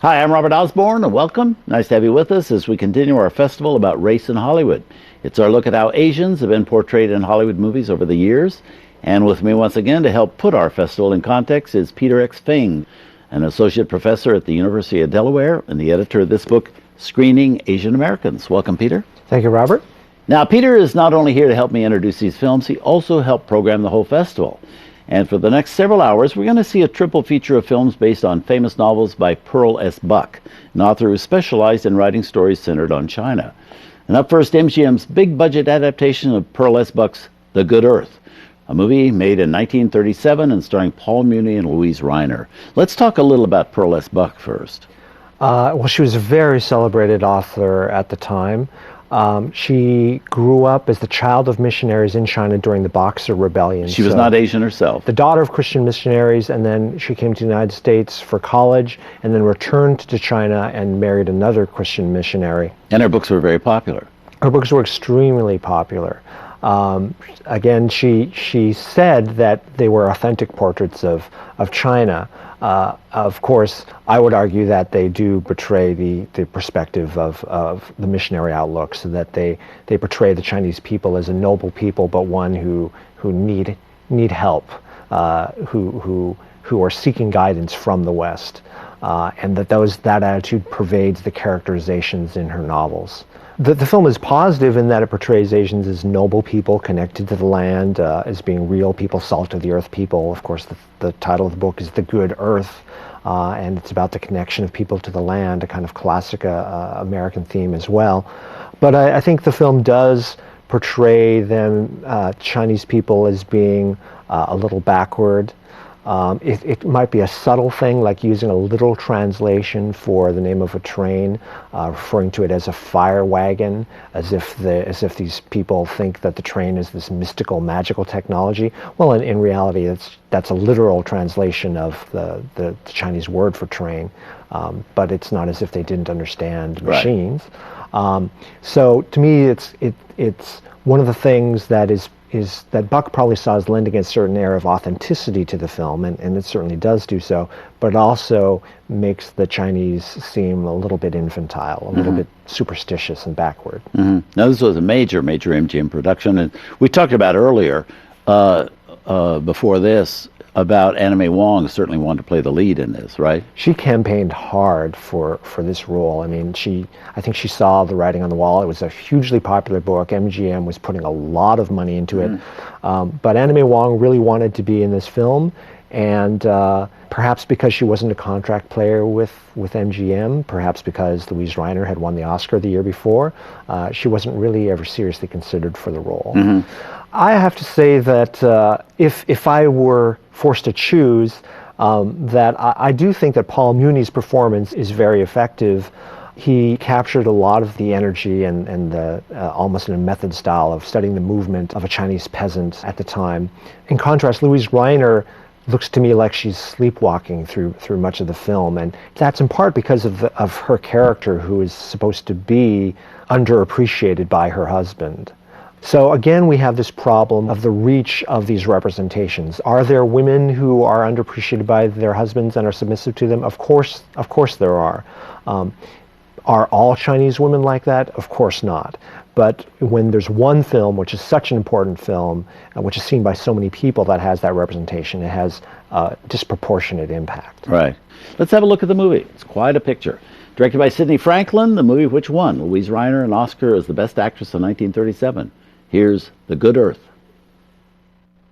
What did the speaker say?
Hi, I'm Robert Osborne, and welcome. Nice to have you with us as we continue our festival about race in Hollywood. It's our look at how Asians have been portrayed in Hollywood movies over the years. And with me once again to help put our festival in context is Peter X. Feng, an associate professor at the University of Delaware and the editor of this book, Screening Asian Americans. Welcome, Peter. Thank you, Robert. Now, Peter is not only here to help me introduce these films, he also helped program the whole festival. And for the next several hours, we're going to see a triple feature of films based on famous novels by Pearl S. Buck, an author who specialized in writing stories centered on China. And up first, MGM's big-budget adaptation of Pearl S. Buck's The Good Earth, a movie made in 1937 and starring Paul Muni and Luise. Let's talk a little about Pearl S. Buck first. Well, she was a very celebrated author at the time. She grew up as the child of missionaries in China during the Boxer Rebellion. She was not Asian herself. The daughter of Christian missionaries, and then she came to the United States for college, and then returned to China and married another Christian missionary. And her books were very popular. Her books were extremely popular. Again, she said that they were authentic portraits of China. Of course, I would argue that they do betray the perspective of the missionary outlook, so that they portray the Chinese people as a noble people, but one who need help, who are seeking guidance from the West, and that attitude pervades the characterizations in her novels. The film is positive in that it portrays Asians as noble people connected to the land, as being real people, salt of the earth people. Of course, the title of the book is The Good Earth, and it's about the connection of people to the land, a kind of classic American theme as well. But I think the film does portray them, Chinese people, as being a little backward. It might be a subtle thing, like using a literal translation for the name of a train, referring to it as a fire wagon, as if these people think that the train is this mystical, magical technology. Well, in reality, that's a literal translation of the Chinese word for train, but it's not as if they didn't understand machines. Right. So to me, it's one of the things that is that Buck probably saw as lending a certain air of authenticity to the film, and it certainly does do so, but it also makes the Chinese seem a little bit infantile, a little bit superstitious and backward. Now, this was a major MGM production, and we talked about earlier, before this, about Anna May Wong certainly wanted to play the lead in this, right? She campaigned hard for this role. I mean, I think she saw the writing on the wall. It was a hugely popular book. MGM was putting a lot of money into it. But Anna May Wong really wanted to be in this film, and perhaps because she wasn't a contract player with MGM, perhaps because Luise had won the Oscar the year before, she wasn't really ever seriously considered for the role. I have to say that if I were forced to choose, that I do think that Paul Muni's performance is very effective. He captured a lot of the energy and the almost in a method style of studying the movement of a Chinese peasant at the time. In contrast, Luise looks to me like she's sleepwalking through much of the film, and that's in part because of her character, who is supposed to be underappreciated by her husband. So again, we have this problem of the reach of these representations. Are there women who are underappreciated by their husbands and are submissive to them? Of course there are. Are all Chinese women like that? Of course not. But when there's one film, which is such an important film, which is seen by so many people, that has that representation, it has disproportionate impact. Right. Let's have a look at the movie. It's quite a picture. Directed by Sidney Franklin, the movie which won Luise an Oscar as the Best Actress in 1937. Here's The Good Earth.